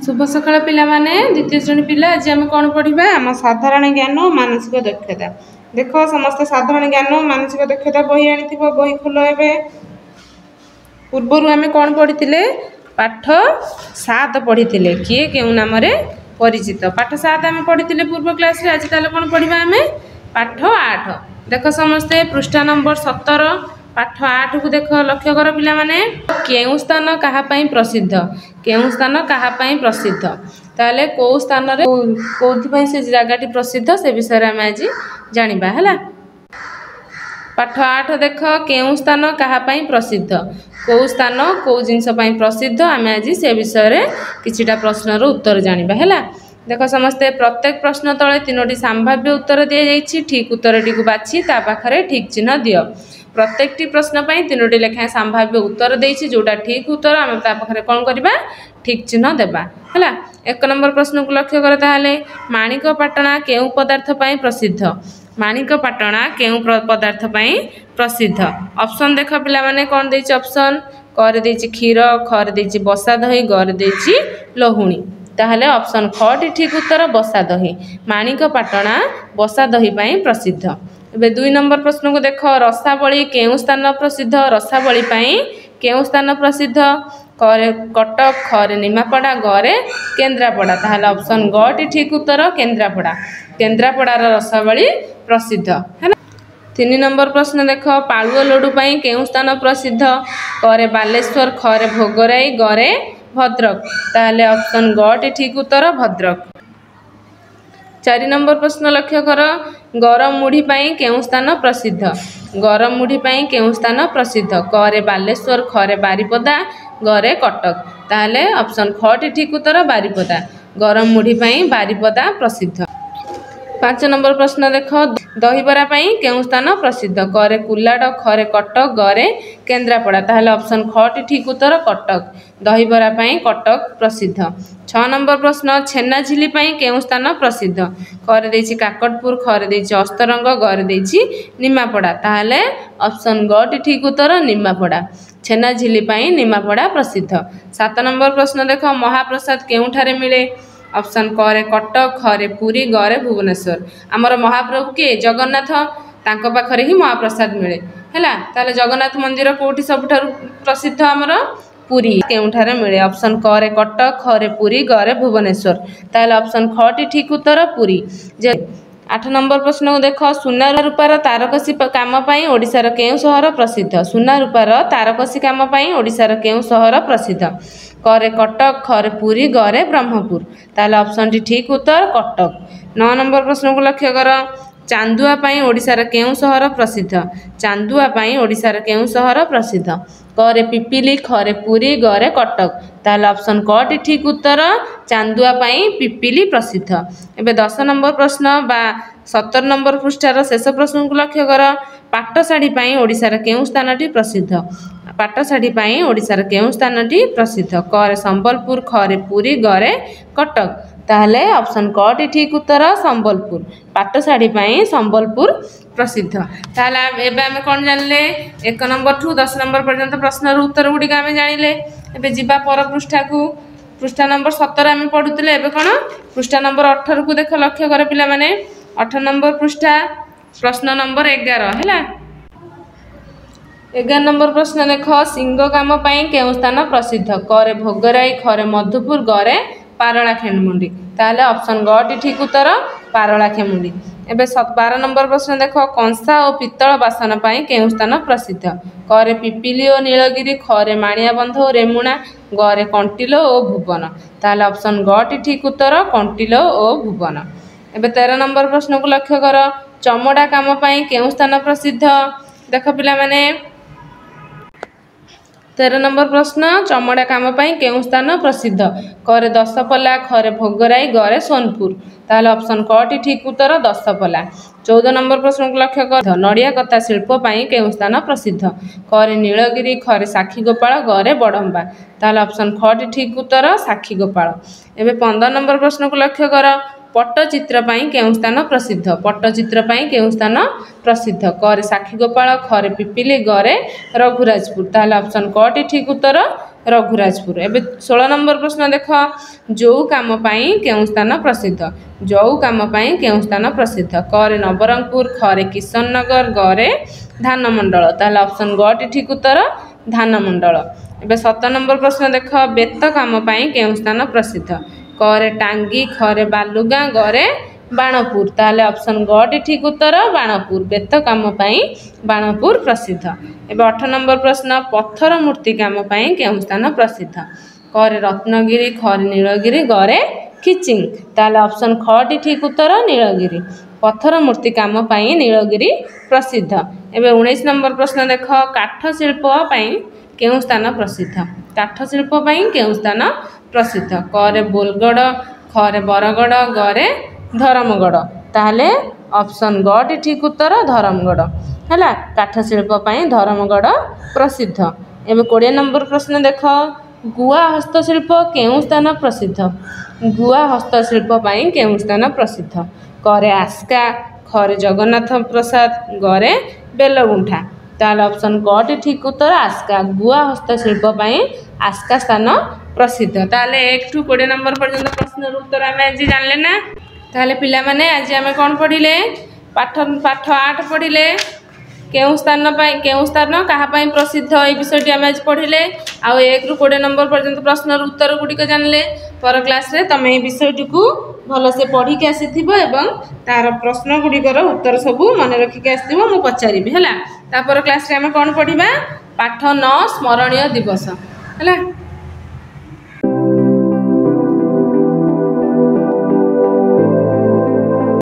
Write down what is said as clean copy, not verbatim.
शुभ सकाळ पिलामाने द्वितीय श्रेणी पिला आज आम कौन पढ़ा आम साधारण ज्ञान और मानसिक दक्षता। देख समस्त साधारण ज्ञान और मानसिक दक्षता बही आनी बही खोल ए पूर्वर आम कौन पढ़ी पाठ 7 पढ़ी किए क्यों नाम परिचित। पाठ 7 आम पढ़ी पूर्व क्लास आज ताले कौन पढ़ा आम पाठ 8। देख समस्ते पृष्ठा नंबर 17 पाठ 8 को देख लक्ष्य कर पिला माने केउ स्थान कहापाई प्रसिद्ध केउ स्थान कहापाई प्रसिद्ध ताले को स्थान रे कोथि से जगह प्रसिद्ध से विषय में आज जानिबा हला। पाठ 8 देख केउ स्थान कहापाई प्रसिद्ध को स्थान को जिनस पाई प्रसिद्ध आम आज से विषय रे किछिटा प्रश्नर उत्तर जानिबा हला। देख समस्ते प्रत्येक प्रश्न तले 3टी संभाव्य उत्तर दिया जाइछि ठीक उत्तरटी को बाछि ता पाखरे ठीक चिन्ह दियो। प्रत्येक प्रश्न पाई 3टी लेखा संभाव्य उत्तर देछि जोटा ठीक उत्तर आम ता पाखरे कोन करबा ठीक चिन्ह देबा हला। 1 नंबर प्रश्न को लक्ष्य कर ताले माणिकपाटଣା केउ पदार्थ पाई प्रसिद्ध माणिकपाटଣା केउ पदार्थ पाई प्रसिद्ध। ऑप्शन देख पिला माने कोन देछि ऑप्शन कर देछि क्षीर खर देछि बसा दही गर देछि लहुणी ताहले ऑप्शन ख ठीक उत्तर बसा दही माणिकपाटଣା बसा दही पाई प्रसिद्ध। एबे 2 नंबर प्रश्न को देख रसावली केउ स्थान प्रसिद्ध रसावली पाई केउ स्थान प्रसिद्ध करे कटक खरे निमापड़ा गरे केन्द्रापड़ा ताहले ऑप्शन ग ठीक उत्तर केन्द्रापड़ा केन्द्रापड़ार रसावली प्रसिद्ध है। 3 नंबर प्रश्न देख पाळुଅ लड्डू पाई केउ स्थान प्रसिद्ध करे बालेश्वर खरे भोगराई गरे भद्रक ताहले ऑप्शन ग ठीक उत्तर भद्रक। 4 नंबर प्रश्न लक्ष्य कर गरम मुढ़ी पाई केउ स्थान प्रसिद्ध गरम मुढ़ी पाई केउ स्थान प्रसिद्ध करे बालेश्वर खरे बारिपदा गरे कटक ताहले ऑप्शन ख ठीक उत्तर बारिपदा गरम मुढ़ी पाई बारिपदा प्रसिद्ध। 5 नंबर प्रश्न देख दहीबरा पाई केउ स्थान प्रसिद्ध करे कुलाड खरे कटक गरे केन्द्रापड़ा ताहले ऑप्शन ख ठीक उत्तर कटक दहीबरा पाई कटक प्रसिद्ध। 6 नंबर प्रश्न छेना झिली पाई केउ स्थान प्रसिद्ध करे देछि काकटपुर खरे देछि अस्तरंग गरे देछि निमापड़ा ताहले ऑप्शन ग ठीक उत्तर निमापड़ा छेना झिली पाई निमापड़ा प्रसिद्ध। 7 नंबर प्रश्न देख महाप्रसाद केउठारे मिले ऑप्शन करे कटक खरे पुरी गरे भुवनेश्वर आमर महाप्रभु के जगन्नाथ तांको पाखरे ही महाप्रसाद मिले हैला ताले जगन्नाथ मंदिर कोठी सबठारु प्रसिद्ध आमर पुरी केउठारे मिले ऑप्शन करे कटक खरे पुरी गरे भुवनेश्वर ताले ऑप्शन ख ठीक उत्तर पुरी। 8 नंबर प्रश्न को देख सुना रूपार तारकसी काम पाई ओडिशार केउ शहर प्रसिद्ध सुना रूपार तारकसी काम पाई ओडिशार केउ शहर प्रसिद्ध करे कटक खरे पुरी गरे ब्रह्मपुर ताले ऑप्शन टी ठीक उत्तर कटक। 9 नंबर प्रश्न को लक्ष्य कर चांदुआ पाई ओडिशार केउ शहर प्रसिद्ध चांदुआ पाई ओडिशार केउ शहर प्रसिद्ध करे पिपिली खरे पुरी गरे कटक ताले ऑप्शन क ठीक उत्तर चांदुआ पाई पिपिली प्रसिद्ध। एबे 10 नंबर प्रश्न बा 70 नंबर पृष्ठार शेष प्रश्न को लक्ष्य कर पाटशाढ़ी पाई ओडिशार केउ स्थानटी प्रसिद्ध पाटशाढ़ी पाई ओडिशार केउ स्थानटी प्रसिद्ध करे संबलपुर खरे पुरी गरे कटक ताहले ऑप्शन क ठीक उत्तर संबलपुर पाटशाढ़ी पाई संबलपुर प्रसिद्ध। ताहले एबे आमे कोन जानले 1 नंबर ठू 10 नंबर पर्यंत प्रश्नर उत्तर गुडी आमे जानिले। एबे जिबा पर पृष्ठा को पृष्ठा नंबर 17 आमे पढुतले एबे कोन पृष्ठा नंबर 18 को देख लक्ष्य कर पिला माने 18 नंबर पृष्ठा प्रश्न नंबर 11 हैला। 11 नंबर प्रश्न देख सिंह काम पाई केउ स्थान प्रसिद्ध करे भोगराई खरे मधुपुर गरे पारला खेमुंडी ताहले ऑप्शन ग ठीक उत्तर पारला खेमुंडी। एबे 12 नंबर प्रश्न देख कंसा और पित्तल बासन पाई केउ स्थान प्रसिद्ध करे पिपिली और नीलगिरी खरे माणिया बंध और रेमुणा गरे कंटिलो और भुवन ताहले ऑप्शन ग ठीक उत्तर कंटिलो और भुवन। एबे 13 नंबर प्रश्न को लक्ष्य कर चमड़ा काम पाई केउ स्थान प्रसिद्ध देख पिला माने 13 नंबर प्रश्न चमड़ा काम पाई केउ स्थान प्रसिद्ध करे दशपल्ला खरे भोगराई गरे सोनपुर ताहले ऑप्शन क ठीक उत्तर दशपल्ला। 14 नंबर प्रश्न को लक्ष्य कर नड़िया कथा शिल्प पाई केउ स्थान प्रसिद्ध करे नीलगिरी खरे साक्षीगोपाल गरे बड़म्बा ताहले ऑप्शन ख ठीक उत्तर साक्षीगोपाल। एबे 15 नंबर प्रश्न को लक्ष्य कर पट्टचित्र केउं स्थान प्रसिद्ध पट्टचित्र केउं स्थान प्रसिद्ध क रे साक्षीगोपाल ख रे पिपिली ग रे रघुराजपुर ताहले ऑप्शन क टी ठीक उत्तर रघुराजपुर। एबे 16 नंबर प्रश्न देख जो काम पाई केउं स्थान प्रसिद्ध जो काम पाई केउं स्थान प्रसिद्ध क रे नवरंगपुर ख रे किशननगर ग रे धानमंडल ताहले ऑप्शन ग टी ठीक उत्तर धानमंडल। एबे 17 नंबर प्रश्न देख बेत काम पाई केउं स्थान प्रसिद्ध क रे टांगी ख रे बालुगां ग रे बाणपुर ताहले ऑप्शन ग टी ठीक उत्तर बाणपुर बेत काम पाई बाणपुर प्रसिद्ध। एबे 18 नंबर प्रश्न पत्थर मूर्ति काम पाई केउं स्थान प्रसिद्ध क रे रत्नगिरी ख रे नीलगिरी ग रे खिचिंग ताहले ऑप्शन ख टी ठीक उत्तर नीलगिरी पत्थर मूर्ति काम पाई नीलगिरी प्रसिद्ध। एबे 19 नंबर प्रश्न देख काठ शिल्प पाई केउं स्थान प्रसिद्ध काठ शिल्प पाई केउं स्थान प्रसिद्ध क रे बोलगड़ ख रे बरगड़ ग रे धर्मगढ़ ताहले ऑप्शन ग टी ठीक उत्तर धर्मगढ़ हैला काठ शिल्प पाई धर्मगढ़ प्रसिद्ध। एबे 20 नंबर प्रश्न देख गुआ हस्तशिल्प केउं स्थान प्रसिद्ध गुआ हस्तशिल्प पाई केउं स्थान प्रसिद्ध क रे आस्का ख रे जगन्नाथ प्रसाद ग रे बेलगुंठा ताहले ऑप्शन क टी ठीक उत्तर आस्का गुआ हस्तशिल्प पाई आस्का स्थान प्रसिद्ध। ताहले 1 टू 20 नंबर पर्यंत प्रश्न उत्तर आमे आज जानले ना ताहले पिला माने आज आमे कोन पढिले पाठ 8 पढिले केउं स्थान कहा प्रसिद्ध ये विषय आम आज पढ़िले आ 1 रु 20 नंबर पर्यंत प्रश्न उत्तर गुड़िक जानले पर क्लास रे तमे ये विषयटी को भल से पढ़ी के आसीथिबो एवं तार प्रश्न गुड़िकर उत्तर सब मन रखिक आसीथिबो मु पचारिबि हैला तापर क्लास रे आम कोन पढ़िबा पाठ 9 स्मरणीय दिवस हैला।